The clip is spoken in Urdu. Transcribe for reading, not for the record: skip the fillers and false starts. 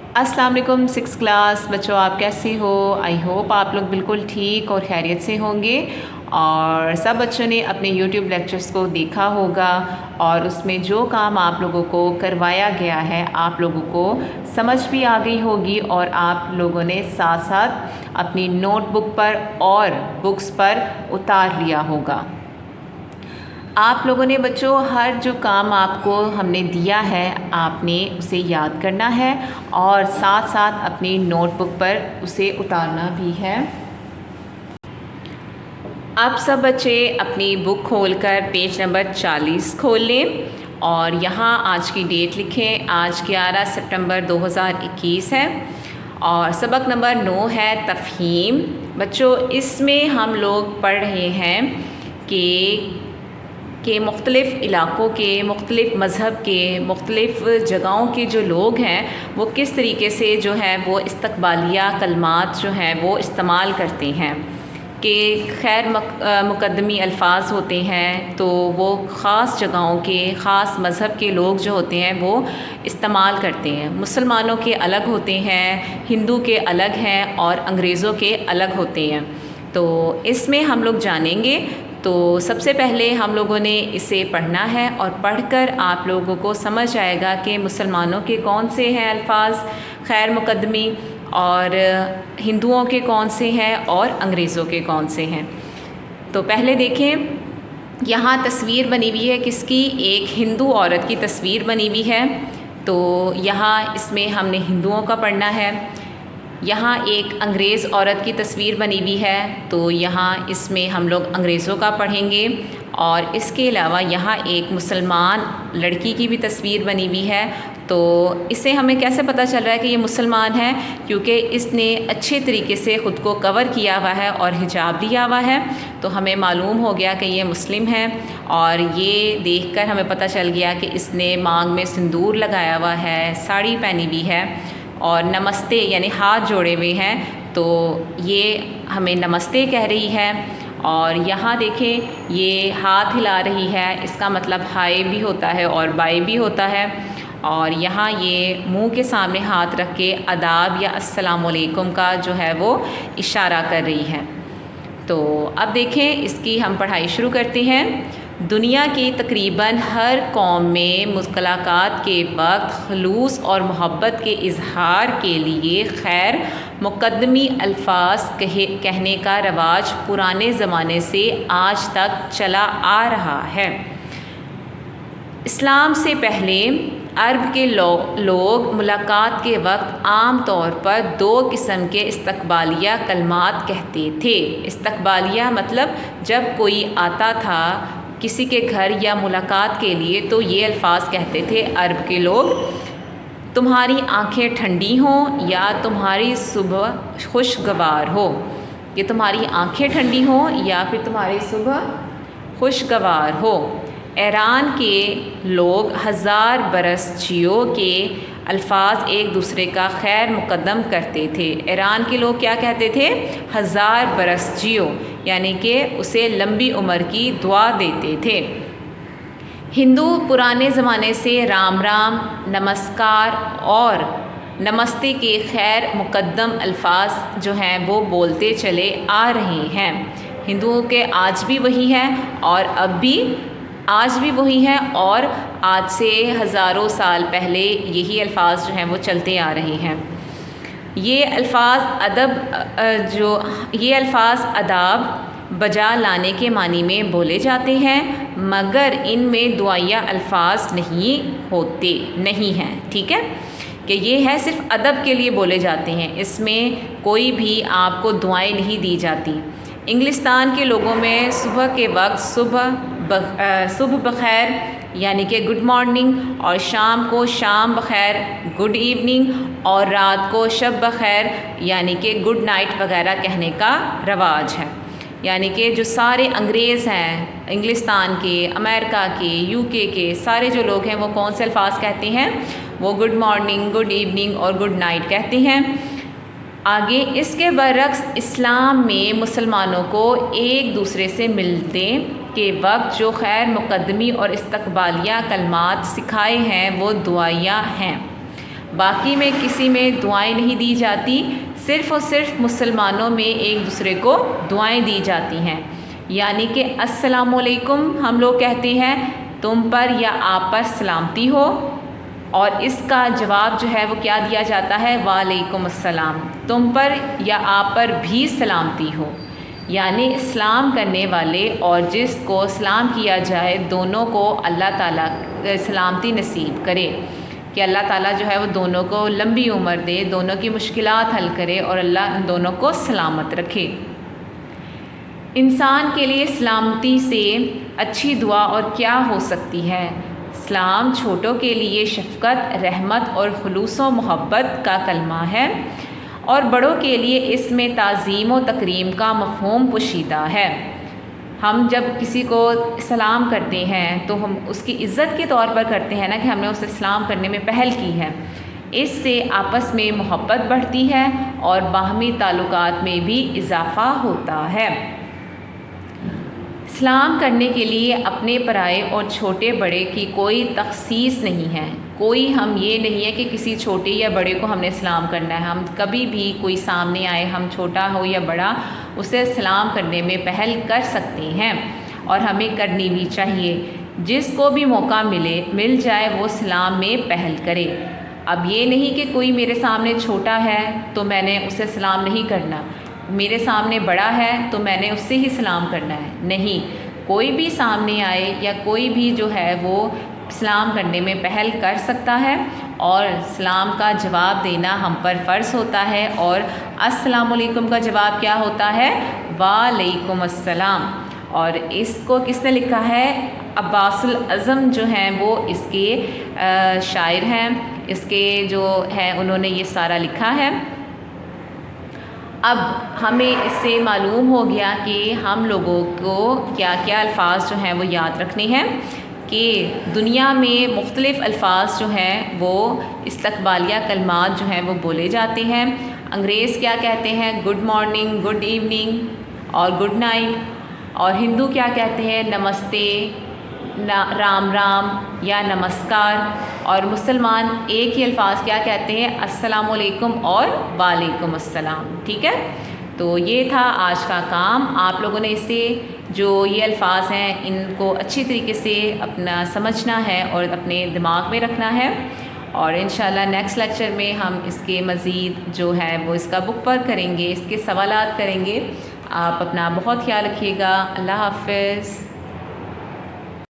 السلام علیکم 6 کلاس بچوں، آپ کیسے ہو؟ آئی ہوپ آپ لوگ بالکل ٹھیک اور خیریت سے ہوں گے، اور سب بچوں نے اپنے یوٹیوب لیکچرز کو دیکھا ہوگا، اور اس میں جو کام آپ لوگوں کو کروایا گیا ہے آپ لوگوں کو سمجھ بھی آ گئی ہوگی، اور آپ لوگوں نے ساتھ ساتھ اپنی نوٹ بک پر اور بکس پر اتار لیا ہوگا۔ آپ لوگوں نے بچوں ہر جو کام آپ کو ہم نے دیا ہے آپ نے اسے یاد کرنا ہے، اور ساتھ ساتھ اپنی نوٹ بک پر اسے اتارنا بھی ہے۔ اب سب بچے اپنی بک کھول کر پیج نمبر 40 کھول لیں، اور یہاں آج کی ڈیٹ لکھیں۔ آج 11 ستمبر 2021 ہے، اور سبق نمبر 9 ہے تفہیم۔ بچوں اس میں ہم لوگ پڑھ رہے ہیں کہ مختلف علاقوں کے، مختلف مذہب کے، مختلف جگہوں کے جو لوگ ہیں وہ کس طریقے سے جو ہے وہ استقبالیہ کلمات جو ہیں وہ استعمال کرتے ہیں، کہ خیر مقدمی الفاظ ہوتے ہیں تو وہ خاص جگہوں کے، خاص مذہب کے لوگ جو ہوتے ہیں وہ استعمال کرتے ہیں۔ مسلمانوں کے الگ ہوتے ہیں، ہندو کے الگ ہیں، اور انگریزوں کے الگ ہوتے ہیں۔ تو اس میں ہم لوگ جانیں گے۔ تو سب سے پہلے ہم لوگوں نے اسے پڑھنا ہے، اور پڑھ کر آپ لوگوں کو سمجھ آئے گا کہ مسلمانوں کے کون سے ہیں الفاظ خیر مقدمی، اور ہندوؤں کے کون سے ہیں، اور انگریزوں کے کون سے ہیں۔ تو پہلے دیکھیں، یہاں تصویر بنی ہوئی ہے کس کی؟ ایک ہندو عورت کی تصویر بنی ہوئی ہے، تو یہاں اس میں ہم نے ہندوؤں کا پڑھنا ہے۔ یہاں ایک انگریز عورت کی تصویر بنی ہوئی ہے، تو یہاں اس میں ہم لوگ انگریزوں کا پڑھیں گے۔ اور اس کے علاوہ یہاں ایک مسلمان لڑکی کی بھی تصویر بنی ہوئی ہے، تو اس سے ہمیں کیسے پتہ چل رہا ہے کہ یہ مسلمان ہے؟ کیونکہ اس نے اچھے طریقے سے خود کو کور کیا ہوا ہے اور حجاب لیا ہوا ہے، تو ہمیں معلوم ہو گیا کہ یہ مسلم ہے۔ اور یہ دیکھ کر ہمیں پتہ چل گیا کہ اس نے مانگ میں سندور لگایا ہوا ہے، ساڑی پہنی ہوئی ہے، اور نمستے یعنی ہاتھ جوڑے ہوئے ہیں، تو یہ ہمیں نمستے کہہ رہی ہے۔ اور یہاں دیکھیں یہ ہاتھ ہلا رہی ہے، اس کا مطلب ہائے بھی ہوتا ہے اور بائے بھی ہوتا ہے۔ اور یہاں یہ منہ کے سامنے ہاتھ رکھ کے آداب یا السلام علیکم کا جو ہے وہ اشارہ کر رہی ہے۔ تو اب دیکھیں اس کی ہم پڑھائی شروع کرتے ہیں۔ دنیا کی تقریباً ہر قوم میں ملاقات کے وقت خلوص اور محبت کے اظہار کے لیے خیر مقدمی الفاظ کہنے کا رواج پرانے زمانے سے آج تک چلا آ رہا ہے۔ اسلام سے پہلے عرب کے لوگ ملاقات کے وقت عام طور پر 2 قسم کے استقبالیہ کلمات کہتے تھے۔ استقبالیہ مطلب جب کوئی آتا تھا کسی کے گھر یا ملاقات کے لیے تو یہ الفاظ کہتے تھے عرب کے لوگ: تمہاری آنکھیں ٹھنڈی ہوں یا تمہاری صبح خوشگوار ہو۔ کہ تمہاری آنکھیں ٹھنڈی ہوں یا پھر تمہاری صبح خوشگوار ہو۔ ایران کے لوگ 1000 برس جیو کے الفاظ ایک دوسرے کا خیر مقدم کرتے تھے۔ ایران کے لوگ کیا کہتے تھے؟ 1000 برس جیو، یعنی کہ اسے لمبی عمر کی دعا دیتے تھے۔ ہندو پرانے زمانے سے رام رام، نمسکار اور نمستے کے خیر مقدم الفاظ جو ہیں وہ بولتے چلے آ رہے ہیں۔ ہندوؤں کے آج بھی وہی ہے، اور اب بھی آج بھی وہی ہے، اور آج سے ہزاروں سال پہلے یہی الفاظ جو ہیں وہ چلتے آ رہے ہیں۔ یہ الفاظ آداب بجا لانے کے معنی میں بولے جاتے ہیں، مگر ان میں دعائیہ الفاظ نہیں ہیں، ٹھیک ہے؟ کہ یہ ہے صرف ادب کے لیے بولے جاتے ہیں، اس میں کوئی بھی آپ کو دعائیں نہیں دی جاتی۔ انگلستان کے لوگوں میں صبح کے وقت صبح بخیر یعنی کہ گڈ مارننگ، اور شام کو شام بخیر گڈ ایوننگ، اور رات کو شب بخیر یعنی کہ گڈ نائٹ وغیرہ کہنے کا رواج ہے۔ یعنی کہ جو سارے انگریز ہیں انگلستان کے، امریکہ کے، یو کے سارے جو لوگ ہیں وہ کون سے الفاظ کہتے ہیں؟ وہ گڈ مارننگ، گڈ ایوننگ اور گڈ نائٹ کہتے ہیں۔ آگے اس کے برعکس اسلام میں مسلمانوں کو ایک دوسرے سے ملنے کے وقت جو خیر مقدمی اور استقبالیہ کلمات سکھائے ہیں وہ دعائیہ ہیں۔ باقی میں کسی میں دعائیں نہیں دی جاتی، صرف اور صرف مسلمانوں میں ایک دوسرے کو دعائیں دی جاتی ہیں۔ یعنی کہ السلام علیکم ہم لوگ کہتے ہیں، تم پر یا آپ پر سلامتی ہو، اور اس کا جواب جو ہے وہ کیا دیا جاتا ہے؟ وعلیکم السلام، تم پر یا آپ پر بھی سلامتی ہو۔ یعنی اسلام کرنے والے اور جس کو سلام کیا جائے دونوں کو اللہ تعالیٰ سلامتی نصیب کرے، کہ اللہ تعالیٰ جو ہے وہ دونوں کو لمبی عمر دے، دونوں کی مشکلات حل کرے اور اللہ ان دونوں کو سلامت رکھے۔ انسان کے لیے سلامتی سے اچھی دعا اور کیا ہو سکتی ہے؟ اسلام چھوٹوں کے لیے شفقت، رحمت اور خلوص و محبت کا کلمہ ہے، اور بڑوں کے لیے اس میں تعظیم و تکریم کا مفہوم پوشیدہ ہے۔ ہم جب کسی کو سلام کرتے ہیں تو ہم اس کی عزت کے طور پر کرتے ہیں نا، کہ ہم نے اسے سلام کرنے میں پہل کی ہے۔ اس سے آپس میں محبت بڑھتی ہے اور باہمی تعلقات میں بھی اضافہ ہوتا ہے۔ سلام کرنے کے لیے اپنے پرائے اور چھوٹے بڑے کی کوئی تخصیص نہیں ہے۔ کوئی ہم یہ نہیں ہے کہ کسی چھوٹے یا بڑے کو ہم نے سلام کرنا ہے۔ ہم کبھی بھی کوئی سامنے آئے، ہم چھوٹا ہو یا بڑا، اسے سلام کرنے میں پہل کر سکتے ہیں، اور ہمیں کرنی بھی چاہیے۔ جس کو بھی موقع مل جائے وہ سلام میں پہل کرے۔ اب یہ نہیں کہ کوئی میرے سامنے چھوٹا ہے تو میں نے اسے سلام نہیں کرنا، میرے سامنے بڑا ہے تو میں نے اس سے ہی سلام کرنا ہے، نہیں۔ کوئی بھی سامنے آئے یا کوئی بھی جو ہے وہ سلام کرنے میں پہل کر سکتا ہے، اور سلام کا جواب دینا ہم پر فرض ہوتا ہے۔ اور السلام علیکم کا جواب کیا ہوتا ہے؟ وعلیکم السلام۔ اور اس کو کس نے لکھا ہے؟ عباس الاعظم جو ہیں وہ اس کے شاعر ہیں، اس کے جو ہیں انہوں نے یہ سارا لکھا ہے۔ اب ہمیں اس سے معلوم ہو گیا کہ ہم لوگوں کو کیا کیا الفاظ جو ہیں وہ یاد رکھنے ہیں، کہ دنیا میں مختلف الفاظ جو ہیں وہ استقبالیہ کلمات جو ہیں وہ بولے جاتے ہیں۔ انگریز کیا کہتے ہیں؟ گڈ مارننگ، گڈ ایوننگ اور گڈ نائٹ۔ اور ہندو کیا کہتے ہیں؟ نمستے، رام رام یا نمسکار۔ اور مسلمان ایک ہی الفاظ کیا کہتے ہیں؟ السلام علیکم اور وعلیکم السلام۔ ٹھیک ہے، تو یہ تھا آج کا کام۔ آپ لوگوں نے اس سے جو یہ الفاظ ہیں ان کو اچھی طریقے سے اپنا سمجھنا ہے اور اپنے دماغ میں رکھنا ہے، اور انشاءاللہ نیکسٹ لیکچر میں ہم اس کے مزید جو ہے وہ اس کا بک ورک کریں گے، اس کے سوالات کریں گے۔ آپ اپنا بہت خیال رکھیے گا۔ اللہ حافظ۔